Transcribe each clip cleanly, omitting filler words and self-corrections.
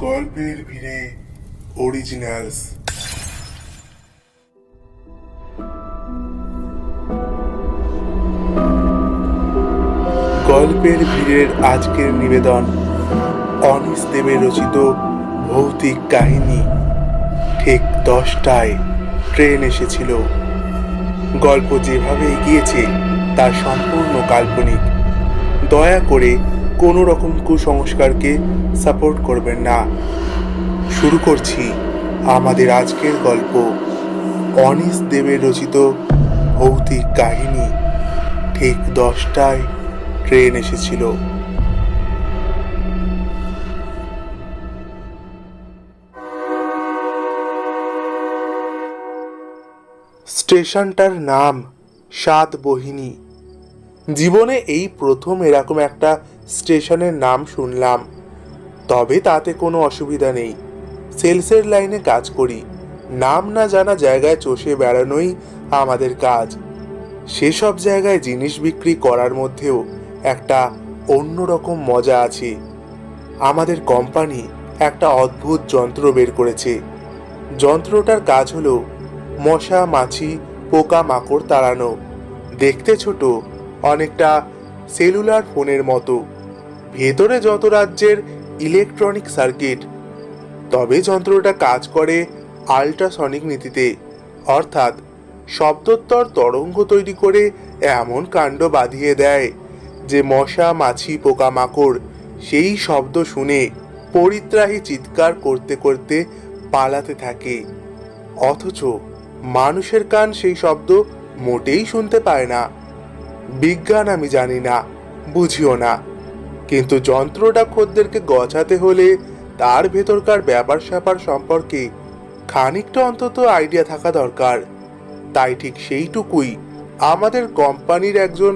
গল্পের ভিড়ে অরিজিনালস। গল্পের ভিড়ের আজকের নিবেদন অনিশ দেবের রচিত ভৌতিক কাহিনী ঠিক 10টায় ট্রেন এসেছিল। গল্প যেভাবে এগিয়েছে তা সম্পূর্ণ কাল্পনিক। দয়া করে কোনো রকম কুসংস্কারকে সাপোর্ট করবেন না। শুরু করছি আমাদের আজকের গল্প অনিশ দেবের রচিত ভৌতিক কাহিনী ঠিক 10টায় ট্রেন এসেছিল। স্টেশনটার নাম সাতবহিনী। জীবনে এই প্রথম এরকম একটা স্টেশনের নাম শুনলাম। তবে তাতে কোনো অসুবিধা নেই, সেলসের লাইনে কাজ করি, নাম না জানা জায়গায় চষে বেড়ানোই আমাদের কাজ। সেসব জায়গায় জিনিস বিক্রি করার মধ্যেও একটা অন্যরকম মজা আছে। আমাদের কোম্পানি একটা অদ্ভুত যন্ত্র বের করেছে। যন্ত্রটার কাজ হলো মশা মাছি পোকা মাকড় তাড়ানো। দেখতে ছোট, অনেকটা সেলুলার ফোনের মতো, ভেতরে যত রাজ্যের ইলেকট্রনিক সার্কিট। তবে যন্ত্রটা কাজ করে আল্ট্রাসনিক নীতিতে, অর্থাৎ শব্দোত্তর তরঙ্গ তৈরি করে এমন কাণ্ড বাঁধিয়ে দেয় যে মশা মাছি পোকামাকড় সেই শব্দ শুনে পরিত্রাহী চিৎকার করতে করতে পালাতে থাকে। অথচ মানুষের কান সেই শব্দ মোটেই শুনতে পায় না। বিজ্ঞান আমি জানি না, বুঝিও না, কিন্তু যন্ত্রটা খদ্দেরকে গছাতে হলে তার ভেতরকার ব্যাপার স্যাপার সম্পর্কে খানিকটা অন্তত আইডিয়া থাকা দরকার। তাই ঠিক সেইটুকুই আমাদের কোম্পানির একজন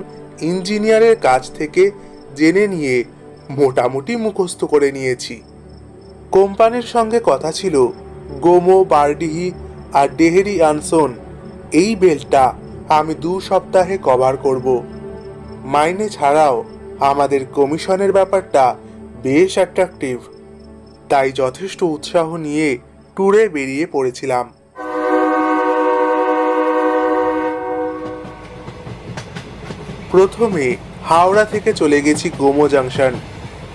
ইঞ্জিনিয়ারের কাছ থেকে জেনে নিয়ে মোটামুটি মুখস্থ করে নিয়েছি। কোম্পানির সঙ্গে কথা ছিল গোমো বারডিহি আর ডেহেরি আনসন এই বেল্টটা আমি 2 সপ্তাহে কভার করব। মাইনে ছাড়াও আমাদের কমিশনের ব্যাপারটা বেশ অ্যাট্রাকটিভ। তাই যথেষ্ট উৎসাহ নিয়ে ট্যুরে বেরিয়ে পড়েছিলাম। প্রথমে হাওড়া থেকে চলে গেছি গোমো জাংশন,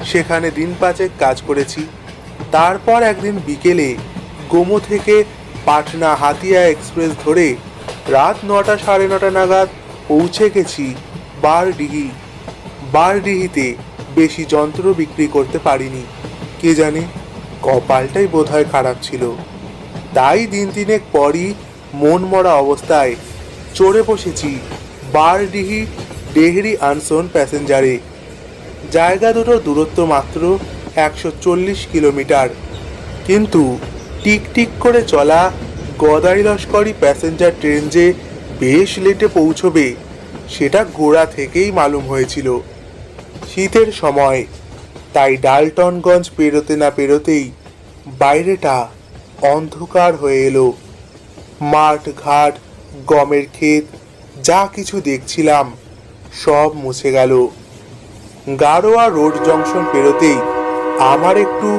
সেখানে দিন 5 কাজ করেছি। তারপর একদিন বিকেলে গোমো থেকে পাটনা হাতিয়া এক্সপ্রেস ধরে রাত 9টা সাড়ে 9টা নাগাদ পৌঁছে গেছি বারডিহি। বারডিহিতে বেশি যন্ত্র বিক্রি করতে পারিনি, কে জানে কপালটাই বোধহয় খারাপ ছিল। তাই দিন 3 পরই মন মরা অবস্থায় চড়ে বসেছি বারডিহি ডেহরি আনসন প্যাসেঞ্জারে। জায়গা দুটোর দূরত্ব মাত্র 140 কিলোমিটার, কিন্তু টিকটিক করে চলা গদাই লস্করি প্যাসেঞ্জার ট্রেন যে বেশ লেটে পৌঁছবে সেটা গোড়া থেকেই মালুম হয়েছিল। শীতের সময়, তাই ডালটনগঞ্জ পেরোতে না পেরোতেই বাইরেটা অন্ধকার হয়ে এলো। মাঠ ঘাট গমের ক্ষেত যা কিছু দেখছিলাম সব মুছে গেল। গাড়োয়া রোড জংশন পেরোতেই আমার একটু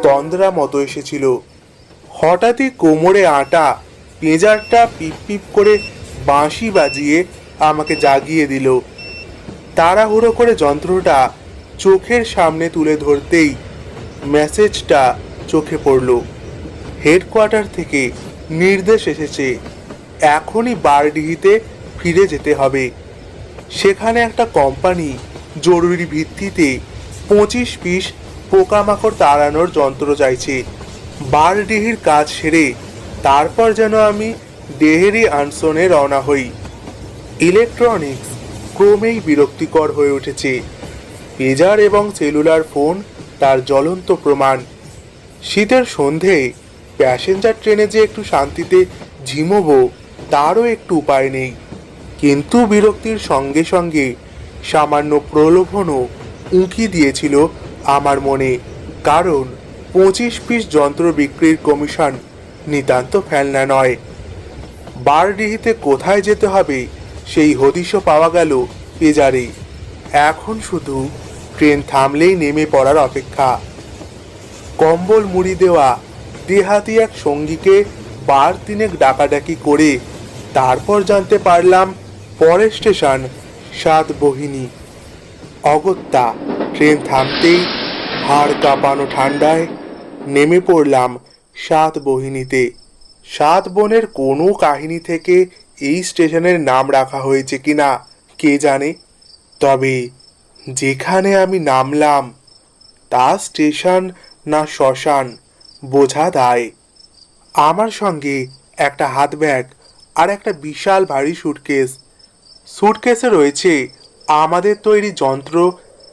তন্দ্রা মতো এসেছিল। হঠাৎই কোমরে আটা পেঁজারটা পিপ পিপ করে বাঁশি বাজিয়ে আমাকে জাগিয়ে দিল। তাড়াহুড়ো করে যন্ত্রটা চোখের সামনে তুলে ধরতেই মেসেজটা চোখে পড়ল। হেডকোয়ার্টার থেকে নির্দেশ এসেছে এখনই বারডিহিতে ফিরে যেতে হবে। সেখানে একটা কোম্পানি জরুরি ভিত্তিতে 25 পিস পোকামাকড় তাড়ানোর যন্ত্র চাইছে। বারডিহির কাজ সেরে তারপর যেন আমি ডেহেরি আনসনে রওনা হই। ইলেকট্রনিক্স ক্রমেই বিরক্তিকর হয়ে উঠেছে। পেজার এবং সেলুলার ফোন তার জ্বলন্ত প্রমাণ। শীতের সন্ধেয় প্যাসেঞ্জার ট্রেনে যে একটু শান্তিতে ঝিমোবো তারও একটু উপায় নেই। কিন্তু বিরক্তির সঙ্গে সঙ্গে সামান্য প্রলোভনও উঁকি দিয়েছিল আমার মনে, কারণ 25 পিস যন্ত্র বিক্রির কমিশন নিতান্ত ফেলনা নয়। বারডিহিতে কোথায় যেতে হবে সেই হদিশও পাওয়া গেল পেজারে। এখন শুধু ট্রেন থামলেই নেমে পড়ার অপেক্ষা। কম্বল মুড়ি দেওয়া দেহাতি এক সঙ্গীকে বার তিনেক ডাকাডাকি করে তারপর জানতে পারলাম পরের স্টেশন সাতবহিনী। অগত্যা ট্রেন থামতেই হাড় কাঁপানো ঠান্ডায় নেমে পড়লাম সাতবহিনীতে। সাত বোনের কোনো কাহিনী থেকে এই স্টেশনের নাম রাখা হয়েছে কিনা কে জানে, তবে যেখানে আমি নামলাম তা স্টেশন না শ্মশান বোঝা দায়। আমার সঙ্গে একটা হাত ব্যাগ আর একটা বিশাল ভারী সুটকেস। সুটকেসে রয়েছে আমাদের তৈরি যন্ত্র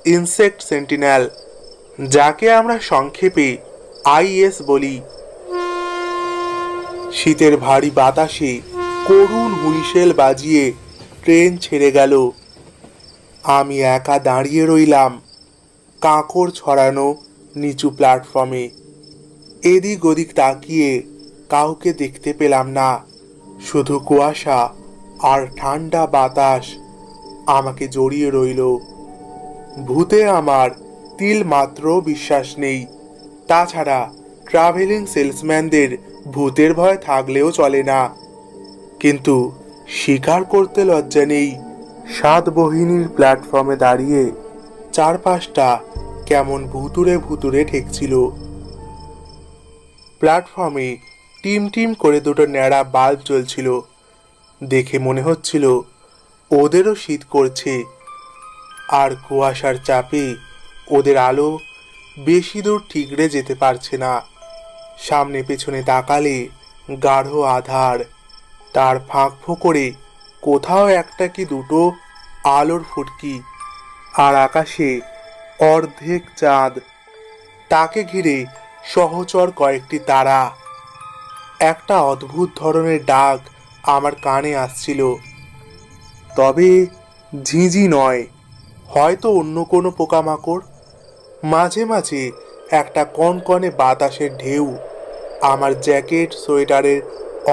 ইনসেক্ট সেন্টিনেল, যাকে আমরা সংক্ষেপে আইএস বলি। শীতের ভারী বাতাসে করুণ হুইসেল বাজিয়ে ট্রেন ছেড়ে গেল। আমি একা দাঁড়িয়ে রইলাম কাঁকড় ছড়ানো নিচু প্ল্যাটফর্মে। এদিক ওদিক তাকিয়ে কাউকে দেখতে পেলাম না, শুধু কুয়াশা আর ঠান্ডা বাতাস আমাকে জড়িয়ে রইল। ভূতে আমার তিল মাত্র বিশ্বাস নেই। তাছাড়া ট্রাভেলিং সেলসম্যানদের ভূতের ভয় থাকলেও চলে না, কিন্তু স্বীকার করতে লজ্জা নেই। সাতবহিনীর প্ল্যাটফর্মে দাঁড়িয়ে চারপাশটা কেমন ভুতুরে ভুতুরে ঠেকছিল। প্ল্যাটফর্মে টিম টিম করে দুটো ন্যাড়া বাল্ব জ্বলছিল। দেখে মনে হচ্ছিল ওদেরও শীত করছে, আর কুয়াশার চাপে ওদের আলো বেশি দূর ঠিকরে যেতে পারছে না। সামনে পেছনে তাকালে গাঢ় আধার, তার ফাঁক ফোকরে কোথাও একটা কি দুটো আলোর ফুটকি, আর আকাশে অর্ধেক চাঁদ, তাকে ঘিরে সহচর কয়েকটি তারা। একটা অদ্ভুত ধরনের ডাক আমার কানে আসছিল, তবে ঝিঁঝি নয়, হয়তো অন্য কোনো পোকামাকড়। মাঝে মাঝে একটা কনকনে বাতাসের ঢেউ আমার জ্যাকেট সোয়েটারের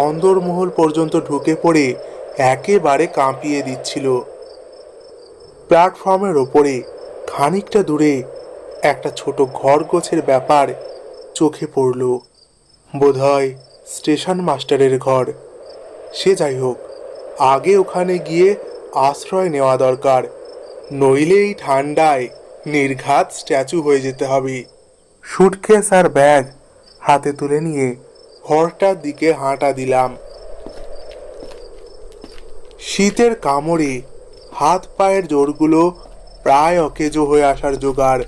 অন্দরমহল পর্যন্ত ঢুকে পড়ে একেবারে কাঁপিয়ে দিচ্ছিল। প্ল্যাটফর্মের ওপরে খানিকটা দূরে একটা ছোট ঘর গোছের ব্যাপার চোখে পড়ল। বোধহয় স্টেশন মাস্টারের ঘর। সে যাই হোক, আগে ওখানে গিয়ে আশ্রয় নেওয়া দরকার, নইলে এই ঠান্ডায় নির্ঘাত স্ট্যাচু হয়ে যেতে হবে। সুটকেস আর ব্যাগ হাতে তুলে নিয়ে ঘরটার দিকে হাঁটা দিলাম। শীতের কামড়ে হাত পায়ের জোরগুলো প্রায় অকেজো হয়ে আসার জোগাড়।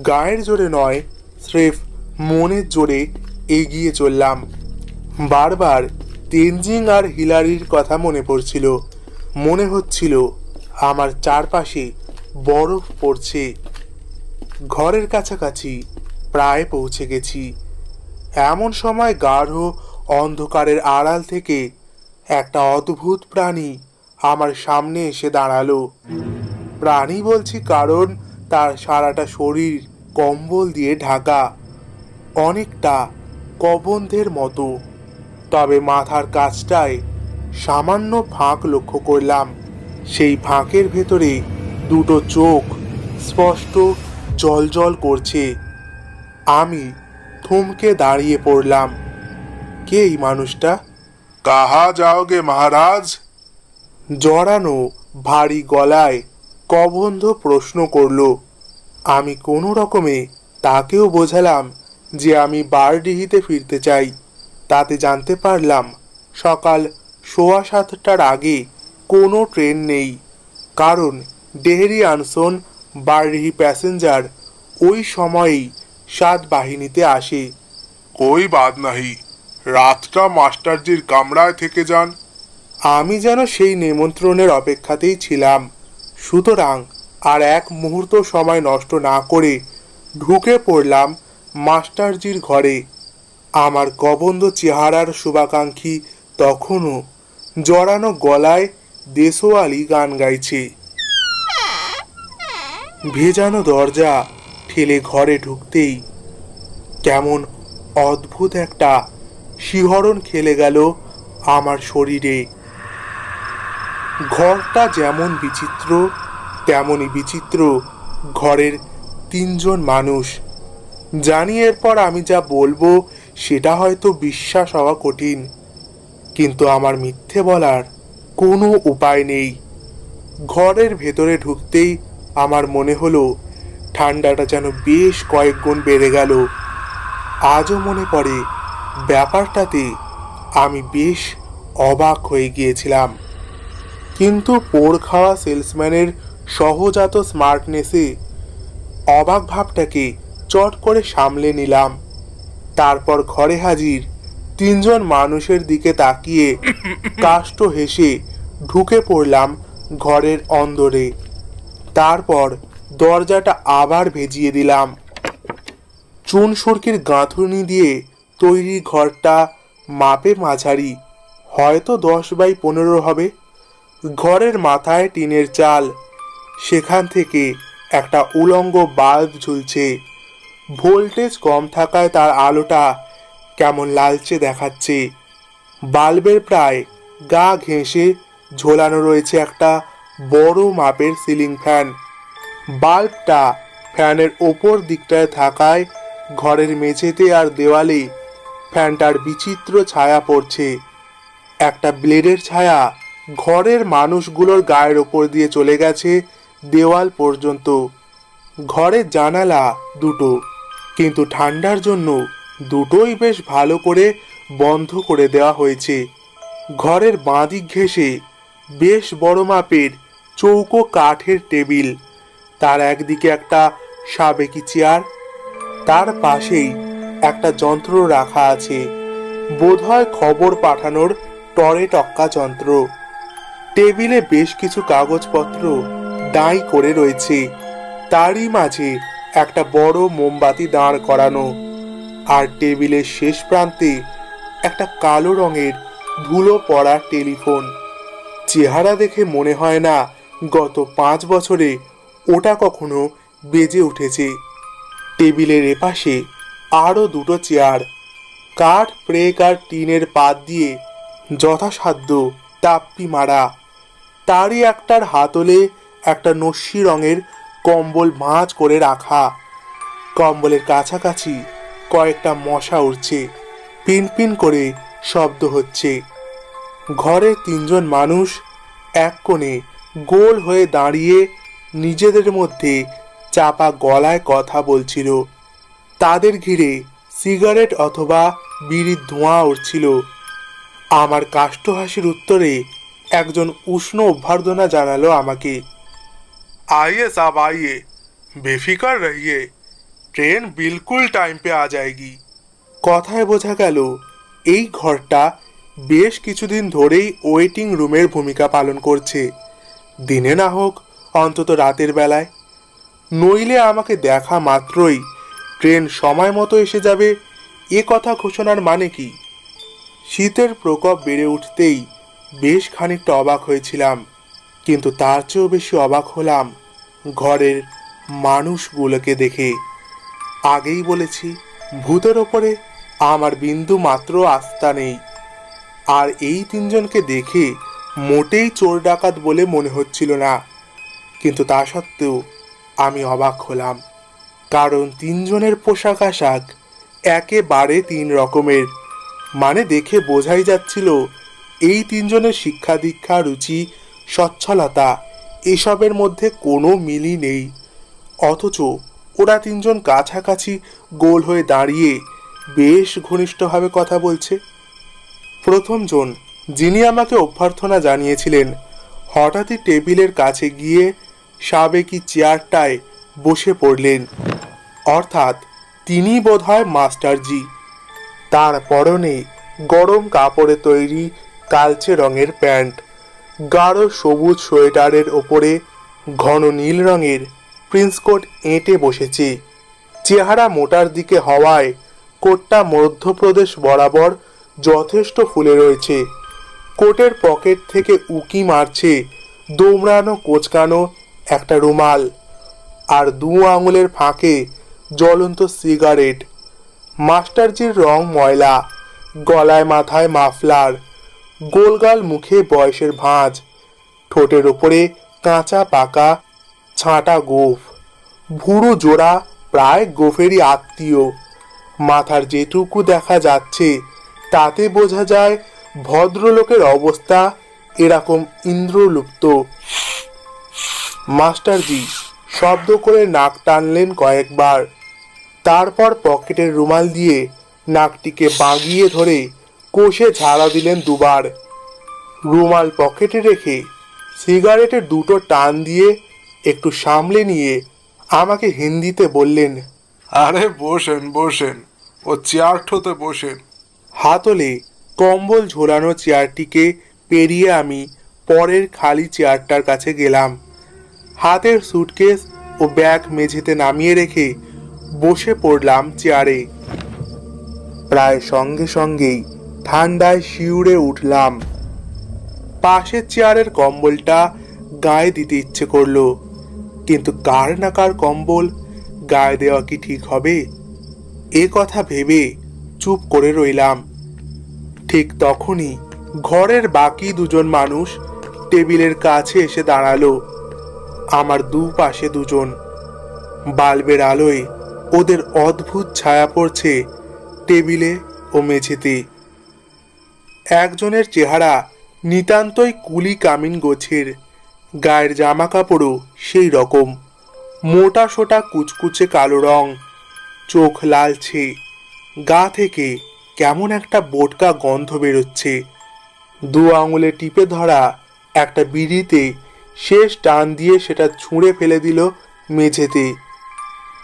গায়ের জোরে নয়, স্রেফ মনের জোরে এগিয়ে চললাম। বারবার তেনজিং আর হিলারির কথা মনে পড়ছিল। মনে হচ্ছিল আমার চারপাশে বরফ পড়ছে। ঘরের কাছাকাছি প্রায় পৌঁছে গেছি। এমন সময় গাঢ় অন্ধকারের আড়াল থেকে একটা অদ্ভুত প্রাণী আমার সামনে এসে দাঁড়ালো। প্রাণী বলছি কারণ তার সারাটা শরীর কম্বল দিয়ে ঢাকা, অনেকটা কবন্ধের মতো, তবে মাথার কাছটায় সামান্য ফাঁক লক্ষ্য করলাম। সেই ফাঁকের ভেতরে দুটো চোখ স্পষ্ট জলজল করছে। আমি থমকে দাঁড়িয়ে পড়লাম। কে এই মানুষটা? কাহা যাওগে মহারাজ? জড়ানো ভারী গলায় কবন্ধ প্রশ্ন করল। আমি কোনো রকমে তাকেও বোঝালাম যে আমি বারডিহিতে ফিরতে চাই। তাতে জানতে পারলাম সকাল 7:15টার আগে কোনো ট্রেন নেই, কারণ ডেহরি আনসন বারডিহি প্যাসেঞ্জার ওই সময়েই সাতবাহিনীতে আসে। कोई बात नहीं, রাতটা মাস্টারজির কামরায় থেকে যান। আমি যেন সেই নিমন্ত্রণের অপেক্ষাতেই ছিলাম। সুতরাং আর এক মুহূর্ত সময় নষ্ট না করে ঢুকে পড়লাম মাস্টারজির ঘরে। আমার কবন্ধ চেহারার শুভাকাঙ্ক্ষী তখনও জড়ানো গলায় দেশোয়ালি গান গাইছে। ভেজানো দরজা ঠেলে ঘরে ঢুকতেই কেমন অদ্ভুত একটা শিহরণ খেলে গেল আমার শরীরে। ঘরটা যেমন বিচিত্র তেমনই বিচিত্র ঘরের তিনজন মানুষ। জানি এরপর আমি যা বলবো সেটা হয়তো বিশ্বাস হওয়া কঠিন, কিন্তু আমার মিথ্যে বলার কোনো উপায় নেই। ঘরের ভেতরে ঢুকতেই আমার মনে হলো ঠান্ডাটা যেন বেশ কয়েক গুণ বেড়ে গেল। আজও মনে পড়ে ব্যাপারটাতে আমি বেশ অবাক হয়ে গিয়েছিলাম, কিন্তু পোড় খাওয়া সেলসম্যানের সহজাত স্মার্টনেসে অবাক ভাবটাকে চট করে সামলে নিলাম। তারপর ঘরে হাজির তিনজন মানুষের দিকে তাকিয়ে কাষ্ঠ হেসে ঢুকে পড়লাম ঘরের অন্দরে। তারপর দরজাটা আবার ভেজিয়ে দিলাম। চুন সুরকির গাঁথুনি দিয়ে তৈরি ঘরটা মাপে মাঝারি, হয়তো 10x15 হবে। ঘরের মাথায় টিনের চাল, সেখান থেকে একটা উলঙ্গ বাল্ব ঝুলছে। ভোল্টেজ কম থাকায় তার আলোটা কেমন লালচে দেখাচ্ছে। বাল্বের প্রায় গা ঘেঁষে ঝোলানো রয়েছে একটা বড় মাপের সিলিং ফ্যান। বাল্বটা ফ্যানের ওপর দিকটায় থাকায় ঘরের মেঝেতে আর দেওয়ালে ফ্যানটার বিচিত্র ছায়া পড়ছে। একটা ব্লেডের ছায়া ঘরের মানুষগুলোর গায়ের ওপর দিয়ে চলে গেছে দেওয়াল পর্যন্ত। ঘরের জানালা দুটো, কিন্তু ঠান্ডার জন্য দুটোই বেশ ভালো করে বন্ধ করে দেওয়া হয়েছে। ঘরের বাঁদিক ঘেঁষে বেশ বড় মাপের চৌকো কাঠের টেবিল, তার একদিকে একটা সাবেকি চেয়ার, তার পাশেই একটা যন্ত্র রাখা আছে, বোধহয় খবর পাঠানোর টরে টক্কা যন্ত্র। টেবিলে বেশ কিছু কাগজপত্র দাঁই করে রয়েছে, তারই মাঝে একটা বড় মোমবাতি দাঁড় করানো, আর টেবিলের শেষ প্রান্তে একটা কালো রঙের ধুলো পড়া টেলিফোন। চেহারা দেখে মনে হয় না গত 5 বছরে ওটা কখনো বেজে উঠেছে। টেবিলের এপাশে আরও দুটো চেয়ার, কাঠ প্রেক আর টিনের পাত দিয়ে যথাসাধ্য তাপ্পি মারা। তারই একটার হাতলে একটা নস্যি রঙের কম্বল ভাঁজ করে রাখা। কম্বলের কাছাকাছি কয়েকটা মশা উড়ছে, পিনপিন করে শব্দ হচ্ছে। ঘরে তিনজন মানুষ এক কোণে গোল হয়ে দাঁড়িয়ে নিজেদের মধ্যে চাপা গলায় কথা বলছিল। তাদের ঘিরে সিগারেট অথবা বিড়ির ধোঁয়া উঠছিল। আমার কাষ্ঠ হাসির উত্তরে একজন উষ্ণ অভ্যর্থনা জানালো আমাকে, आइए साहब आइए, बेफिक्र रहिए, ট্রেন বিলকুল টাইম পে আ যায়গি। কথায় বোঝা গেল এই ঘরটা বেশ কিছুদিন ধরেই ওয়েটিং রুমের ভূমিকা পালন করছে, দিনে না হোক অন্তত রাতের বেলায়। নইলে আমাকে দেখা মাত্রই ট্রেন সময় মতো এসে যাবে, এ কথা ঘোষণার মানে কি? শীতের প্রকোপ বেড়ে উঠতেই বেশ খানিকটা অবাক হয়েছিলাম, কিন্তু তার চেয়েও বেশি অবাক হলাম ঘরের মানুষগুলোকে দেখে। আগেই বলেছি, ভূতের ওপরে আমার বিন্দু মাত্র আস্থা নেই, আর এই তিনজনকে দেখে মোটেই চোর ডাকাত বলে মনে হচ্ছিল না। কিন্তু তা সত্ত্বেও আমি অবাক হলাম, কারণ তিনজনের পোশাক আশাক একেবারে 3 রকমের। মানে দেখে বোঝাই যাচ্ছিল এই তিনজনের শিক্ষা দীক্ষা, রুচি, সচ্ছলতা এসবের মধ্যে কোনো মিলই নেই। অথচ ওরা তিনজন কাছাকাছি গোল হয়ে দাঁড়িয়ে বেশ ঘনিষ্ঠভাবে কথা বলছে। প্রথমজন, যিনি আমাকে অভ্যর্থনা জানিয়েছিলেন, হঠাৎই টেবিলের কাছে গিয়ে সাবেকি চেয়ারটায় বসে পড়লেন। অর্থাৎ তিনি বোধহয় মাস্টারজি। তার পরনে গরম কাপড়ে তৈরি কালচে রঙের প্যান্ট, গাঢ় সবুজ সোয়েটারের ওপরে ঘন নীল রঙের প্রিন্স কোট এঁটে বসেছে। চেহারা মোটার দিকে হওয়ায় কোটটা মধ্যপ্রদেশ বরাবর যথেষ্ট ফুলে রয়েছে। কোটের পকেট থেকে উকি মারছে দোমড়ানো কোচকানো একটা রুমাল, আর 2 আঙুলের ফাঁকে জ্বলন্ত সিগারেট। মাস্টারজির রং ময়লা, গলায় মাথায় মাফলার, গোলগাল মুখে বয়সের ভাঁজ, ঠোঁটের ওপরে কাঁচা পাকা ছাঁটা গোঁফ, ভুরু জোড়া প্রায় গোফেরই আত্মীয়। মাথার যেটুকু দেখা যাচ্ছে তাতে বোঝা যায় ভদ্রলোকের অবস্থা এরকম ইন্দ্রলুপ্ত। মাস্টারজি শব্দ করে নাক টানলেন কয়েকবার, তারপর পকেটের রুমাল দিয়ে নাকটিকে বাগিয়ে ধরে কষে ঝাড়া দিলেন দুবার। রুমাল পকেটে রেখে সিগারেটের দুটো টান দিয়ে একটু সামলে নিয়ে আমাকে হিন্দিতে বললেন, আরে বসেন বসেন, ও চেয়ার ঠোতে বসেন। হাতলে কম্বল ঝোলানো চেয়ারটিকে পেরিয়ে আমি পরের খালি চেয়ারটার কাছে গেলাম। হাতের সুটকেস ও ব্যাগ মেঝেতে নামিয়ে রেখে বসে পড়লাম চেয়ারে। প্রায় সঙ্গে সঙ্গেই ঠান্ডায় শিউরে উঠলাম। পাশের চেয়ারের কম্বলটা গায়ে দিতে ইচ্ছে করলো, কিন্তু কার না কার কম্বল গায়ে দেওয়া কি ঠিক হবে? এ কথা ভেবে চুপ করে রইলাম। ঠিক তখনই ঘরের বাকি দুজন মানুষ টেবিলের কাছে এসে দাঁড়ালো। আমার দুপাশে দুজন। বাল্বের আলোয় ওদের অদ্ভুত ছায়া পড়ছে টেবিলে ও মেঝেতে। একজনের চেহারা নিতান্তই কুলি কামিন গোছের, গায়ের জামা কাপড়ও সেই রকম, মোটা সোটা কুচকুচে কালো রং, চোখ লালছে, গা থেকে কেমন একটা বোটকা গন্ধ বেরোচ্ছে। দু আঙুলে টিপে ধরা একটা বিড়িতে শেষ টান দিয়ে সেটা ছুঁড়ে ফেলে দিল মেঝেতে।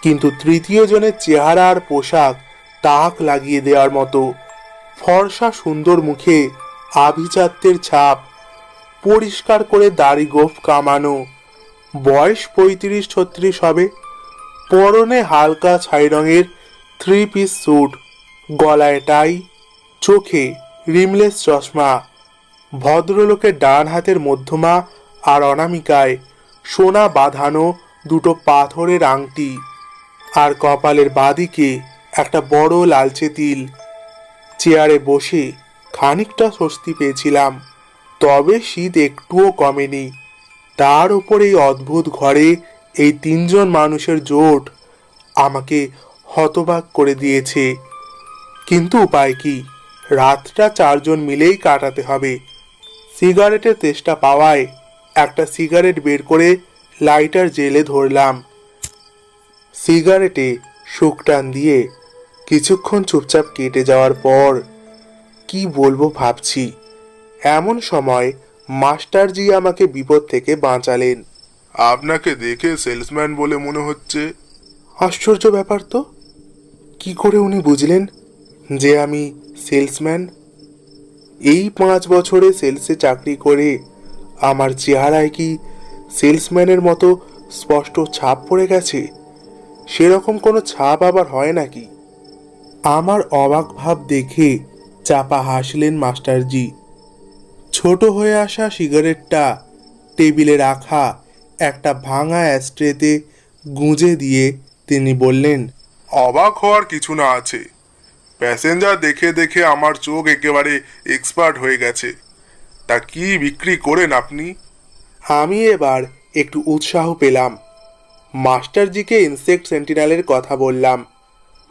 কিন্তু তৃতীয় জনের চেহারা আর পোশাক তাক লাগিয়ে দেওয়ার মতো। ফর্সা সুন্দর মুখে আভিজাত্যের ছাপ, পরিষ্কার করে দাড়ি গোঁফ কামানো, বয়স 35-36 হবে। পরনে হালকা ছাই রঙের 3 পিস স্যুট, গলায় টাই, চোখে রিমলেস চশমা। ভদ্রলোকের ডান হাতের মধ্যমা আর অনামিকায় সোনা বাঁধানো দুটো পাথরের আংটি, আর কপালের বাঁদিকে একটা বড় লালচে তিল। চেয়ারে বসে খানিকটা স্বস্তি পেয়েছিলাম, তবে শীত একটুও কমেনি। তার উপর এই অদ্ভুত ঘরে এই তিনজন মানুষের জোট আমাকে হতবাক করে দিয়েছে। কিন্তু উপায় কি? রাতটা চারজন মিলেই কাটাতে হবে। সিগারেটের তেষ্টা পাওয়ায় একটা সিগারেট বের করে লাইটার জেলে ধরলাম। সিগারেটে শুকটান দিয়ে কিছুক্ষণ চুপচাপ কেটে যাওয়ার পর কি বলবো ভাবছি, এমন সময় মাস্টারজি আমাকে বিপদ থেকে বাঁচালেন। আপনাকে দেখে সেলসম্যান বলে মনে হচ্ছে। আশ্চর্য ব্যাপার তো, কি করে উনি বুঝলেন যে আমি সেলসম্যান? এই 5 বছরে সেলসে চাকরি করে আমার চেহারায় কি সেলসম্যানের মতো স্পষ্ট ছাপ পড়ে গেছে? সেরকম কোনো ছাপ আবার হয় নাকি? আমার অবাক ভাব দেখে চাপা হাসলেন মাস্টারজি। ছোট হয়ে আসা সিগারেটটা টেবিলে রাখা একটা ভাঙা অ্যাস্ট্রেতে গুঁজে দিয়ে তিনি বললেন, অবাক হওয়ার কিছু না আছে। প্যাসেঞ্জার দেখে দেখে আমার চোখ একেবারে এক্সপার্ট হয়ে গেছে। তা কি বিক্রি করেন আপনি? আমি এবার একটু উৎসাহ পেলাম। মাস্টারজিকে ইনসেক্ট সেন্টিনেলের কথা বললাম।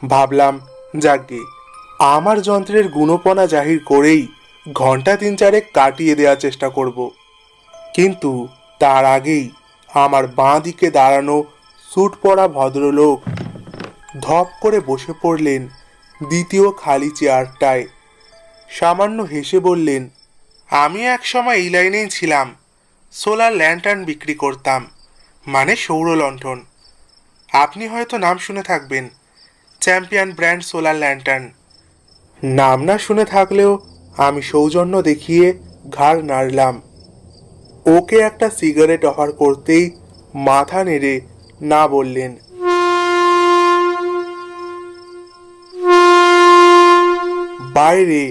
ভাবলাম, যাকগে, আমার যন্ত্রের গুণপনা জাহির করেই ঘন্টা 3-4 কাটিয়ে দেওয়ার চেষ্টা করব। কিন্তু তার আগেই আমার বাঁ দিকে দাঁড়ানো স্যুট পরা ভদ্রলোক ধপ করে বসে পড়লেন দ্বিতীয় খালি চেয়ারটায়। সামান্য হেসে বললেন, আমি একসময় এই লাইনেই ছিলাম। সোলার ল্যান্টার্ন বিক্রি করতাম, মানে সৌর লণ্ঠন। আপনি হয়তো নাম শুনে থাকবেন, চ্যাম্পিয়ন ব্র্যান্ড সোলার ল্যান্টার্ন। নাম না শুনে থাকলেও আমি সৌজন্য দেখিয়ে ঘাড় নাড়লাম। ওকে একটা সিগারেট অফার করতেই মাথা নেড়ে না বললেন। বাইরে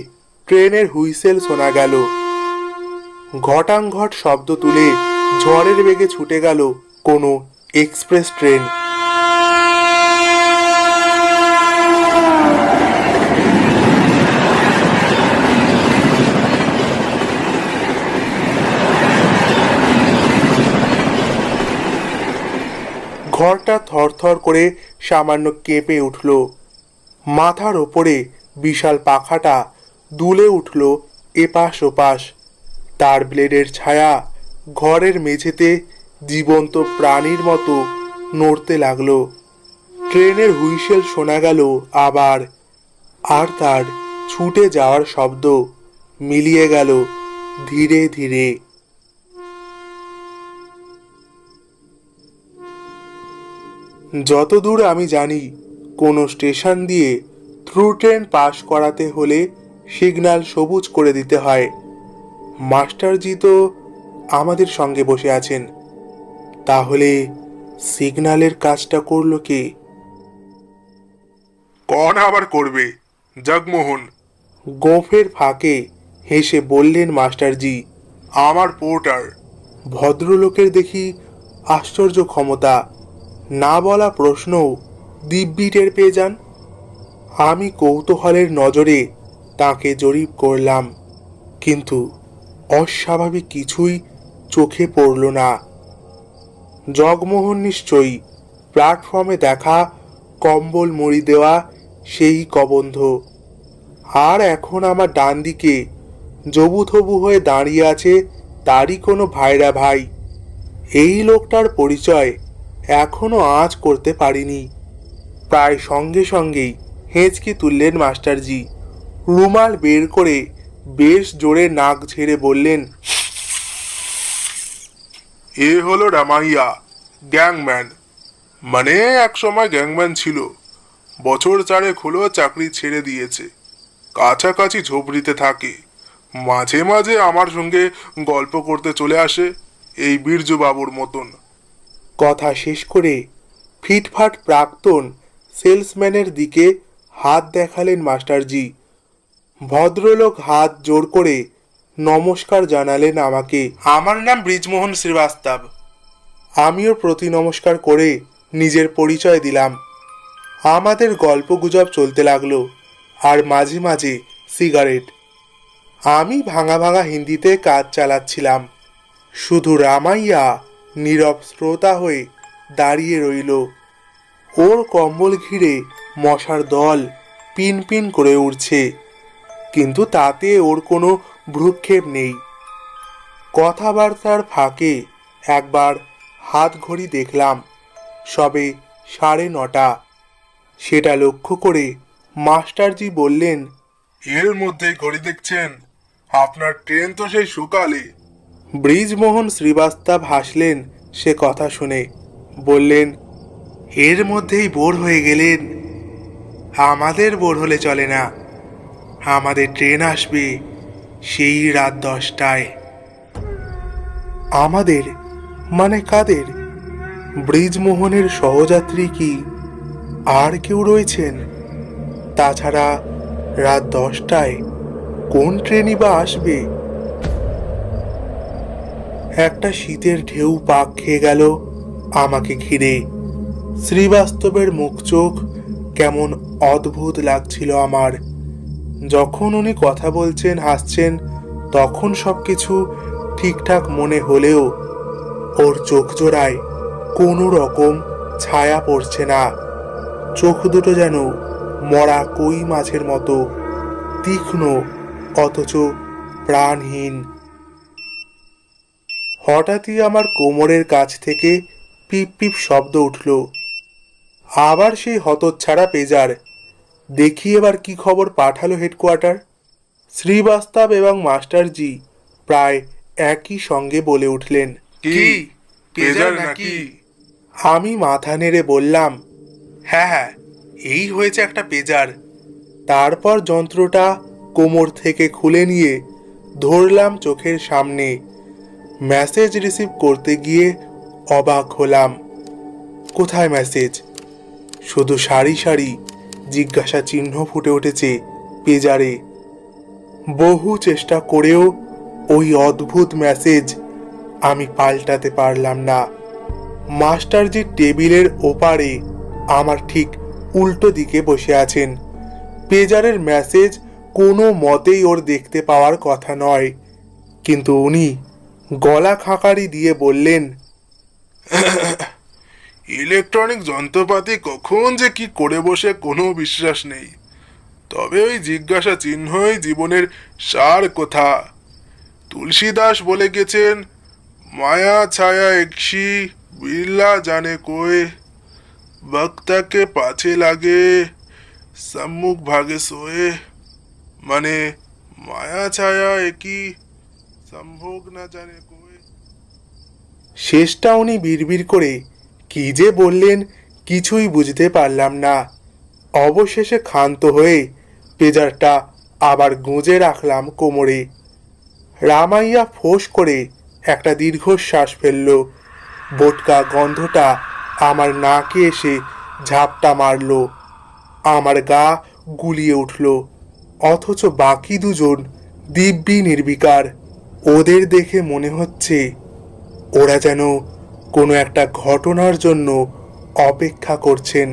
ট্রেনের হুইসেল শোনা গেল। ঘটাংঘট শব্দ তুলে ঝড়ের বেগে ছুটে গেল কোনো এক্সপ্রেস ট্রেন। ঘরটা থরথর করে সামান্য কেঁপে উঠল। মাথার ওপরে বিশাল পাখাটা দুলে উঠল এপাশ ওপাশ। তার ব্লেডের ছায়া ঘরের মেঝেতে জীবন্ত প্রাণীর মতো নড়তে লাগলো। ট্রেনের হুইসেল শোনা গেল আবার, আর তার ছুটে যাওয়ার শব্দ মিলিয়ে গেল ধীরে ধীরে। যতদূর আমি জানি, কোনো স্টেশন দিয়ে থ্রু ট্রেন পাস করাতে হলে সিগন্যাল সবুজ করে দিতে হয়। মাস্টারজি তো আমাদের সঙ্গে বসে আছেন, তাহলে সিগন্যালের কাজটা করলো কে? কন আবার করবে? জগমোহন। গোঁফের ফাঁকে হেসে বললেন মাস্টারজি। আমার পোর্টার। ভদ্রলোকের দেখি আশ্চর্য ক্ষমতা, না বলা প্রশ্নও দিব্যি টের পেয়ে যান। আমি কৌতূহলের নজরে তাকে জরিপ করলাম, কিন্তু অস্বাভাবিক কিছুই চোখে পড়ল না। জগমোহন নিশ্চয়ই প্ল্যাটফর্মে দেখা কম্বল মুড়ি দেওয়া সেই কবন্ধ। আর এখন আমার ডান দিকে জবুথবু হয়ে দাঁড়িয়ে আছে তারই কোনো ভাইরা ভাই। এই লোকটার পরিচয় এখনো আঁচ করতে পারিনি। প্রায় সঙ্গে সঙ্গেই হেঁচকি তুললেন মাস্টারজি। রুমাল বের করে বেশ জোরে নাক ঝেড়ে বললেন, এ হলো রামাইয়া, গ্যাংম্যান। মানে এক সময় গ্যাংম্যান ছিল, বছর চারেক হলো চাকরি ছেড়ে দিয়েছে। কাছাকাছি ঝোপড়িতে থাকে, মাঝে মাঝে আমার সঙ্গে গল্প করতে চলে আসে, এই বীরজবাবুর মতন। কথা শেষ করে ফিটফাট প্রাক্তন সেলসম্যানের দিকে হাত দেখালেন মাস্টারজি। ভদ্রলোক হাত জোর করে নমস্কার জানালেন আমাকে। আমার নাম ব্রিজমোহন শ্রীবাস্তব। আমিও প্রতি নমস্কার করে নিজের পরিচয় দিলাম। আমাদের গল্পগুজব চলতে লাগলো, আর মাঝে মাঝে সিগারেট। আমি ভাঙা ভাঙা হিন্দিতে কাজ চালাচ্ছিলাম। শুধু রামাইয়া নীরব শ্রোতা হয়ে দাঁড়িয়ে রইল। ওর কম্বল ঘিরে মশার দল পিন পিন করে উড়ছে, কিন্তু তাতে ওর কোনো ভ্রুক্ষেপ নেই। কথাবার্তার ফাঁকে একবার হাত ঘড়ি দেখলাম, সবে 9:30। সেটা লক্ষ্য করে মাস্টারজি বললেন, এর মধ্যে ঘড়ি দেখছেন? আপনার ট্রেন তো সেই সকালে। ব্রিজমোহন শ্রীবাস্তব হাসলেন সে কথা শুনে। বললেন, এর মধ্যেই বোর হয়ে গেলেন? আমাদের বোর হলে চলে না। আমাদের ট্রেন আসবে সেই রাত 10টায়। আমাদের মানে কাদের? ব্রিজমোহনের সহযাত্রী কি আর কেউ রয়েছেন? তাছাড়া রাত 10টায় কোন ট্রেনই বা আসবে? একটা শীতের ঢেউ পাক খেয়ে গেল আমাকে ঘিরে। শ্রীবাস্তবের মুখ চোখ কেমন অদ্ভুত লাগছিল আমার। যখন উনি কথা বলছেন, হাসছেন, তখন সবকিছু ঠিকঠাক মনে হলেও ওর চোখ জোড়ায় কোনো রকম ছায়া পড়ছে না। চোখ দুটো যেন মরা কই মাছের মতো তীক্ষ্ণ, অথচ প্রাণহীন। হঠাৎই আমার কোমরের কাছ থেকে পিপ পিপ শব্দ উঠল। আবার সেই হতচ্ছাড়া পেজার। দেখি এবার কি খবর পাঠালো হেডকোয়ার্টার। শ্রীবাস্তব এবং মাস্টারজি প্রায় একই সঙ্গে বলে উঠলেন, কি পেজার নাকি? আমি মাথা নেড়ে বললাম, হ্যাঁ হ্যাঁ, এই হয়েছে একটা পেজার। তারপর যন্ত্রটা কোমর থেকে খুলে নিয়ে ধরলাম চোখের সামনে। মেসেজ রিসিভ করতে গিয়ে অবাক হলাম। কোথায় মেসেজ? শুধু সারি সারি জিজ্ঞাসা চিহ্ন ফুটে উঠেছে পেজারে। বহু চেষ্টা করেও ওই অদ্ভুত মেসেজ আমি পাল্টাতে পারলাম না। মাস্টারজির টেবিলের ওপারে আমার ঠিক উল্টো দিকে বসে আছেন। পেজারের মেসেজ কোনো মতেই ওর দেখতে পাওয়ার কথা নয়, কিন্তু উনি গলা খাঁকারি দিয়ে বললেন, ইলেকট্রনিক যন্ত্রপাতি কখন যে কি করে বসে কোনো বিশ্বাস নেই। তবে ওই জিজ্ঞাসা চিহ্নই জীবনের সার কথা। তুলসীদাস বলে গেছেন, মায়া ছায়া একসি, বিড়লা জানে কই, বক্তাকে পাছে লাগে, সম্মুখ ভাগে সোয়ে। মানে মায়া ছায়া একই, সম্ভোগ না জানে কই। শেষটা উনি বিড়বিড় করে কি যে বললেন কিছুই বুঝতে পারলাম না। অবশেষে ক্ষান্ত হয়ে পেজারটা আবার গুঁজে রাখলাম কোমরে। রামাইয়া ফোঁস করে একটা দীর্ঘশ্বাস ফেলল। বোটকা গন্ধটা আমার নাকে এসে ঝাপটা মারল। আমার গা গুলিয়ে উঠল। অথচ বাকি দুজন দিব্যি নির্বিকার। ওদের দেখে মনে হচ্ছে ওরা যেন কোনো একটা ঘটনার জন্য অপেক্ষা করছেন,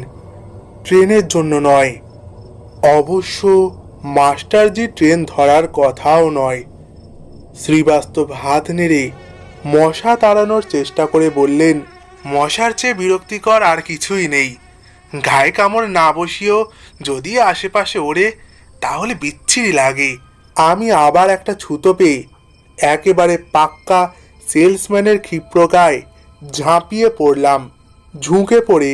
ট্রেনের জন্য নয়। অবশ্য মাস্টারজি ট্রেন ধরার কথাও নয়। শ্রীবাস্তব হাত নেড়ে মশা তাড়ানোর চেষ্টা করে বললেন, মশার চেয়ে বিরক্তিকর আর কিছুই নেই। গায়ে কামড় না বসিয়েও যদি আশেপাশে ওড়ে তাহলে বিচ্ছিরি লাগে। আমি আবার একটা ছুতো পেয়ে একেবারে পাক্কা সেলসম্যানের ক্ষিপ্র গায়ে ঝাঁপিয়ে পড়লাম। ঝুঁকে পড়ে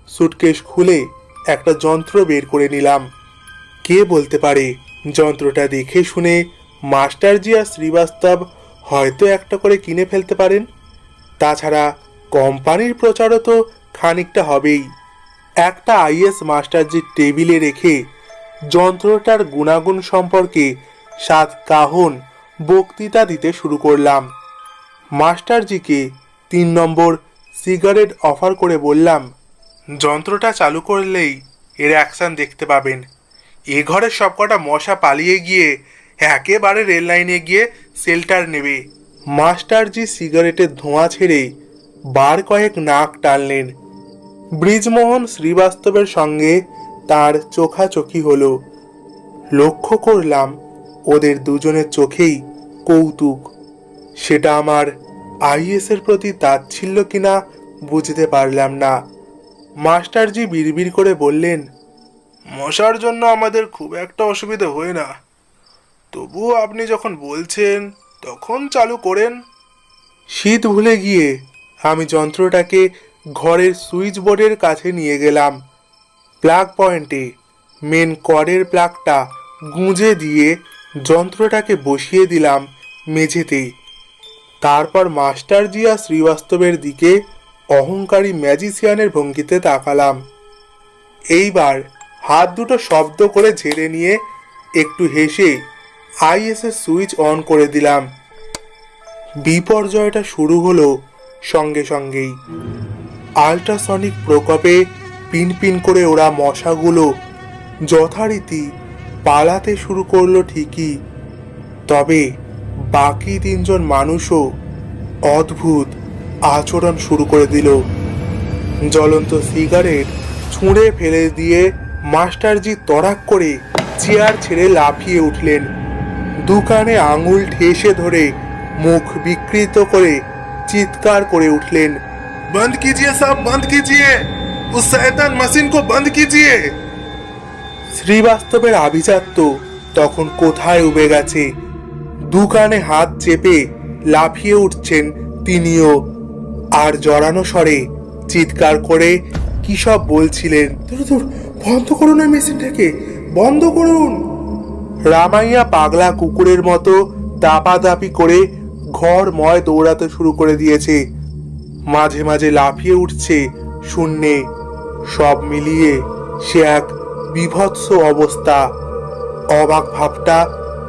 সুটকেস খুলে একটা যন্ত্র বের করে নিলাম। কে বলতে পারে যন্ত্রটা দেখে শুনে মাস্টারজি আর শ্রীবাস্তব হয়তো একটা করে কিনে ফেলতে পারেন। তাছাড়া কোম্পানির প্রচারও তো খানিকটা হবেই। একটা আইএস মাস্টারজির টেবিলে রেখে যন্ত্রটার গুণাগুণ সম্পর্কে 7 কাহন বক্তৃতা দিতে শুরু করলাম। মাস্টারজিকে 3 নম্বর সিগারেট অফার করে বললাম, যন্ত্রটা চালু করলেই এর অ্যাকশন দেখতে পাবেন। এ ঘরের সবকটা মশা পালিয়ে গিয়ে একেবারে রেল লাইনে গিয়ে শেল্টার নেবে। মাস্টারজি সিগারেটের ধোঁয়া ছেড়ে বার কয়েক নাক টানলেন। ব্রিজমোহন শ্রীবাস্তবের সঙ্গে তার চোখাচোখি হলো। লক্ষ্য করলাম ওদের দুজনের চোখেই কৌতুক। সেটা আমার আইএসের প্রতি তাচ্ছিল্য কিনা বুঝতে পারলাম না। মাস্টারজি বিড়বিড় করে বললেন, মশার জন্য আমাদের খুব একটা অসুবিধা হয় না, তবুও আপনি যখন বলছেন তখন চালু করেন। শীত ভুলে গিয়ে আমি যন্ত্রটাকে ঘরের সুইচ বোর্ডের কাছে নিয়ে গেলাম। প্লাগ পয়েন্টে মেন কর্ডের প্লাগটা গুঁজে দিয়ে যন্ত্রটাকে বসিয়ে দিলাম মেঝেতে। তারপর মাস্টারজি আর শ্রীবাস্তবের দিকে অহংকারী ম্যাজিশিয়ানের ভঙ্গিতে তাকালাম। এইবার হাত দুটো শব্দ করে ঝেড়ে নিয়ে একটু হেসে আইএসের সুইচ অন করে দিলাম। বিপর্যয়টা শুরু হলো সঙ্গে সঙ্গেই। আল্ট্রাসনিক প্রকোপে পিনপিন করে ওরা মশাগুলো যথারীতি পালাতে শুরু করলো ঠিকই, তবে বাকি 3 জন মানুষও অদ্ভুত আচরণ শুরু করে দিল। জ্বলন্ত সিগারেট ছুঁড়ে ফেলে দিয়ে মাস্টারজি তড়াক করে চেয়ার ছেড়ে লাফিয়ে উঠলেন। দুকানে আঙুল ঠেসে ধরে মুখ বিকৃত করে চিৎকার করে উঠলেন, বন্ধ कीजिए साहब, बंद कीजिए, उस शैतान मशीन को बंद कीजिए। শ্রীবাস্তবের আভিজাত্য তখন কোথায় উবে গেছে। দুকানে হাত চেপে লাফিয়ে উঠছেন তিনিও, আর জড়ানো স্বরে চিৎকার করে কি সব বলছিলেন। বন্ধ করুন এই মেশিনটাকে, বন্ধ করুন। রামাইয়া পাগলা কুকুরের মতো দাপাদাপি করে ঘরময় দৌড়াতে শুরু করে দিয়েছে। মাঝে মাঝে লাফিয়ে উঠছে শূন্যে। সব মিলিয়ে সে এক বিভৎস অবস্থা। অবাক ভাবটা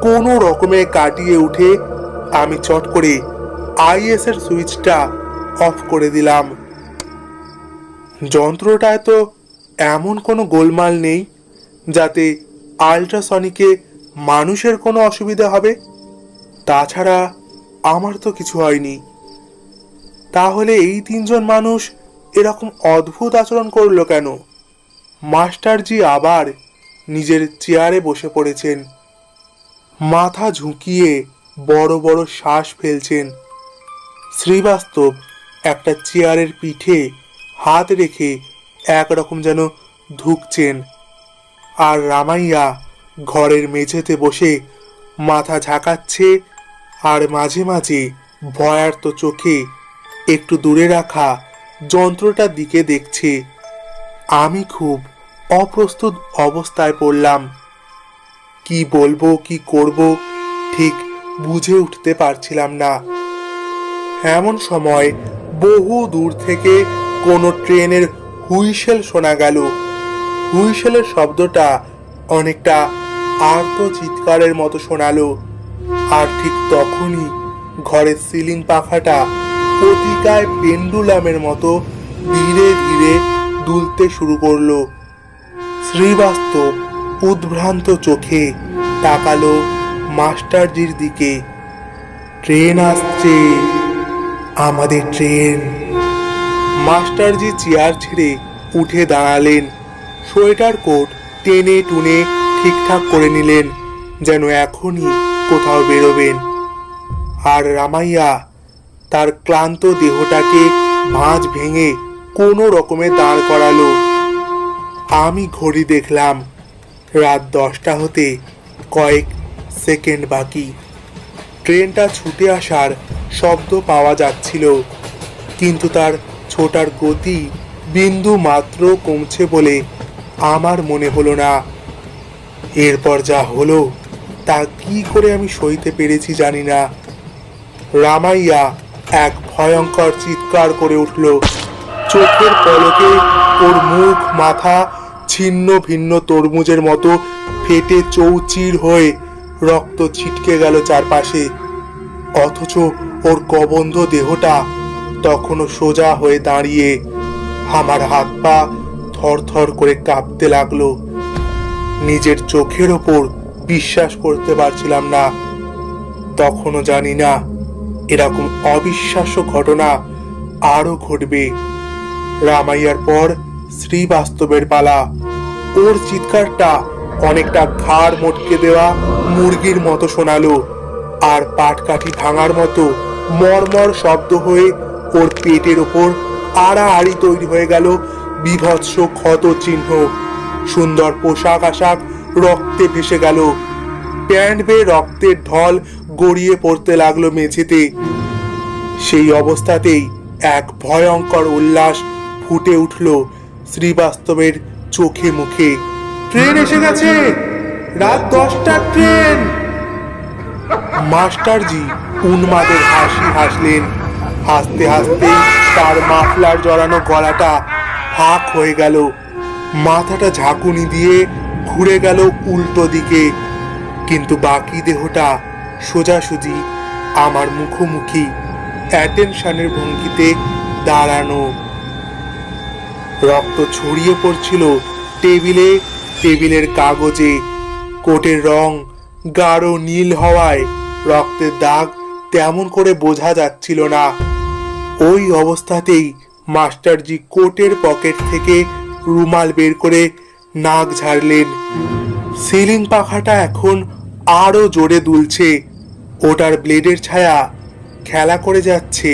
কোনো রকমে কাটিয়ে উঠে আমি চট করে আইএসের সুইচটা অফ করে দিলাম। যন্ত্রটায় তো এমন কোনো গোলমাল নেই যাতে আল্ট্রাসনিকে মানুষের কোনো অসুবিধা হবে। তাছাড়া আমার তো কিছু হয়নি। তাহলে এই 3 জন মানুষ এরকম অদ্ভুত আচরণ করলো কেন? মাস্টারজি আবার নিজের চেয়ারে বসে পড়েছেন। মাথা ঝুঁকিয়ে বড় বড় শ্বাস ফেলছেন। শ্রীবাস্তব একটা চেয়ারের পিঠে হাত রেখে একরকম যেন ধুকছেন। আর রামাইয়া ঘরের মেঝেতে বসে মাথা ঝাঁকাচ্ছে আর মাঝে মাঝে ভয়ার্ত চোখে একটু দূরে রাখা যন্ত্রটার দিকে দেখছে। আমি খুব অপ্রস্তুত অবস্থায় পড়লাম। কি বলবো কি করব ঠিক বুঝে উঠতে পারছিলাম না। এমন সময় বহু দূর থেকে কোনো ট্রেনের হুইসেল শোনা গেল। হুইসেলের শব্দটা অনেকটা আর্ত চিৎকারের মতো শোনালো। আর ঠিক তখনই ঘরের সিলিং পাখাটা প্রতিকায় পেন্ডুলামের মতো ধীরে ধীরে দুলতে শুরু করলো। শ্রীবাস্তব উদ্ভ্রান্ত চোখে তাকালো মাস্টারজির দিকে। ট্রেন আসছে, আমাদের ট্রেন। মাস্টারজি চেয়ার ছেড়ে উঠে দাঁড়ালেন। সোয়েটার কোট টেনে টুনে ঠিকঠাক করে নিলেন, যেন এখনই কোথাও বেরোবেন। আর রামাইয়া তার ক্লান্ত দেহটাকে ভাঁজ ভেঙে কোনো রকমে দাঁড় করালো। আমি ঘড়ি দেখলাম, রাত 10টা হতে কয়েক সেকেন্ড বাকি। ট্রেনটা ছুটে আসার শব্দ পাওয়া যাচ্ছিল, কিন্তু তার ছোটার গতি বিন্দু মাত্র কমছে বলে আমার মনে হলো না। এরপর যা হলো তা কি করে আমি সইতে পেরেছি জানি না। রামাইয়া এক ভয়ঙ্কর চিৎকার করে উঠল। চোখের পলকে ওর মুখ মাথা ছিন্ন ভিন্ন তরমুজের মতো ফেটে চৌচির হয়ে রক্ত ছিটকে গেল চারপাশে। অথচ ওর কবন্ধ দেহটা তখনও সোজা হয়ে দাঁড়িয়ে। আমার হাত পা থরথর করে কাঁপতে লাগলো। নিজের চোখের ওপর বিশ্বাস করতে পারছিলাম না। তখনও জানি না এরকম অবিশ্বাস্য ঘটনা আরো ঘটবে। রামাইয়ার পর শ্রীবাস্তবের পালা। ওর চিৎকারটা অনেকটা ঘাড় মটকে দেওয়া মুরগির মতো শোনালো, আর পাটকাঠি ভাঙার মতো মরমর শব্দ হয়ে ওর পেটের ওপর আড়াআড়ি তৈরি হয়ে গেল বিভৎস ক্ষত চিহ্ন। সুন্দর পোশাক আশাক রক্তে ভেসে গেল। প্যান্ট বেয়ে রক্তের ঢল গড়িয়ে পড়তে লাগলো মেঝেতে। সেই অবস্থাতেই এক ভয়ঙ্কর উল্লাস ফুটে উঠল শ্রীবাস্তবের চোখে মুখে। ট্রেন এসে গেছে, রাত 10টার ট্রেন। মাস্টারজি উন্মাদের হাসি হাসলেন। হাসতে হাসতে তার মাফলার জড়ানো গলাটা ফাঁক হয়ে গেল। মাথাটা ঝাঁকুনি দিয়ে ঘুরে গেল উল্টো দিকে, কিন্তু বাকি দেহটা সোজাসুজি আমার মুখোমুখি অ্যাটেনশনের ভঙ্গিতে দাঁড়ানো। রক্ত ছড়িয়ে পড়ছিল টেবিলে, টেবিলের কাগজে। কোটের রং গাঢ় নীল হওয়ায় রক্তের দাগ তেমন করে বোঝা যাচ্ছিল না। ওই অবস্থাতেই মাস্টারজি কোটের পকেট থেকে রুমাল বের করে নাক ঝাড়লেন। সিলিং পাখাটা এখন আরো জোরে দুলছে। ওটার ব্লেডের ছায়া খেলা করে যাচ্ছে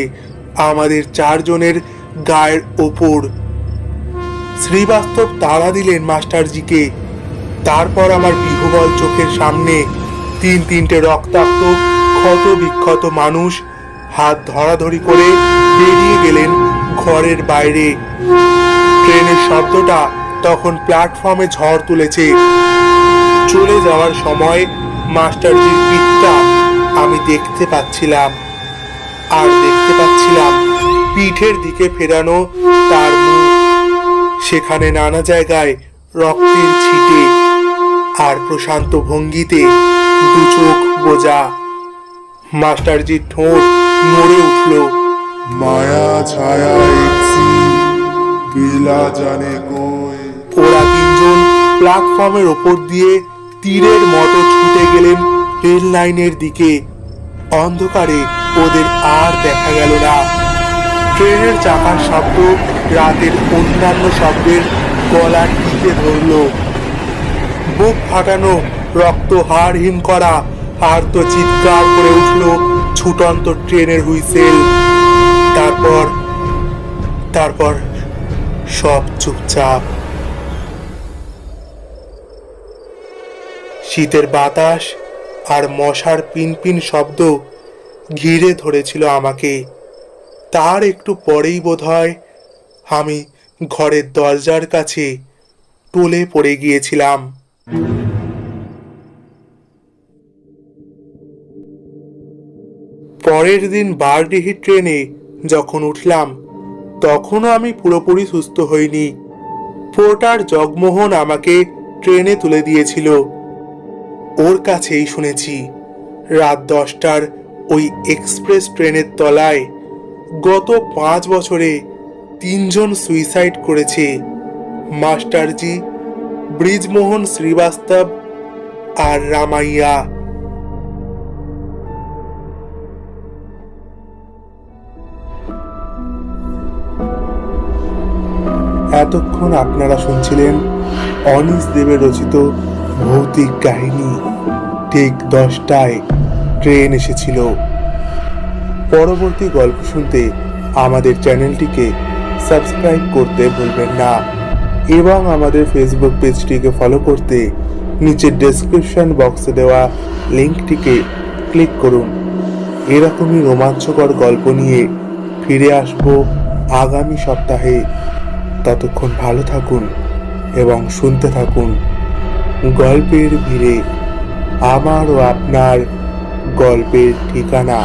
আমাদের চারজনের গায়ের ওপর। শ্রীবাস্তব তাড়া দিলেন মাস্টারজিকে। তারপর আমার বিহ্বল চোখের সামনে তিনটে রক্তাক্ত ক্ষত বিক্ষত মানুষ হাত ধরাধরি করে বেরিয়ে গেলেন ঘরের বাইরে। ট্রেনের শব্দটা তখন প্ল্যাটফর্মে ঝড় তুলেছে। চলে যাওয়ার সময় মাস্টারজির পিঠটা আমি দেখতে পাচ্ছিলাম, আর দেখতে পাচ্ছিলাম পিঠের দিকে ফেরানো তার মুখ। সেখানে নানা জায়গায় রক্তের ছিটে, আর প্রশান্ত ভঙ্গিতে দু চোখ বোঝা। মাস্টারজির ঠোঁট নড়ে উঠল। মায়া ছায়া একসি বেলা জানে কই। ওরা তিনজন প্ল্যাটফর্মের ওপর দিয়ে তীরের মতো ছুটে গেলেন রেল লাইনের দিকে। অন্ধকারে ওদের আর দেখা গেল না। ট্রেনের চাকার শব্দ রাতের অন্যান্য শব্দের গলা টিপে ধরল। বুক ফাটানো, রক্ত হাড় হিম করা আর্ত চিৎকার করে উঠল ছুটন্ত ট্রেনের হুইসেল। তারপর তারপর সব চুপচাপ। শীতের বাতাস আর মশার পিনপিন শব্দ ঘিরে ধরেছিল আমাকে। তার একটু পরেই বোধহয় আমি ঘরের দরজার কাছে টলে পড়ে গিয়েছিলাম। পরের দিন বারডিহি ট্রেনে যখন উঠলাম তখনও আমি পুরোপুরি সুস্থ হইনি। পোর্টার জগমোহন আমাকে ট্রেনে তুলে দিয়েছিল। ওর কাছেই শুনেছি রাত 10টার ওই এক্সপ্রেস ট্রেনের তলায় গত 5 বছরে 3 জন সুইসাইড করেছে। মাস্টারজি, ব্রিজমোহন শ্রীবাস্তব আর রামাইয়া। এতক্ষণ আপনারা শুনছিলেন অনিশ দেবের রচিত ভৌতিক কাহিনী ঠিক 10টায় ট্রেন এসেছিল। পরবর্তী গল্প শুনতে আমাদের চ্যানেলটিকে সাবস্ক্রাইব করতে ভুলবেন না এবং আমাদের ফেসবুক পেজটিকে ফলো করতে নিচের ডেসক্রিপশন বক্সে দেওয়া লিঙ্কটিকে ক্লিক করুন। এরকমই রোমাঞ্চকর গল্প নিয়ে ফিরে আসব আগামী সপ্তাহে। ততক্ষণ ভালো থাকুন এবং শুনতে থাকুন গল্পের ভিড়ে, আমার ও আপনার গল্পের ঠিকানা।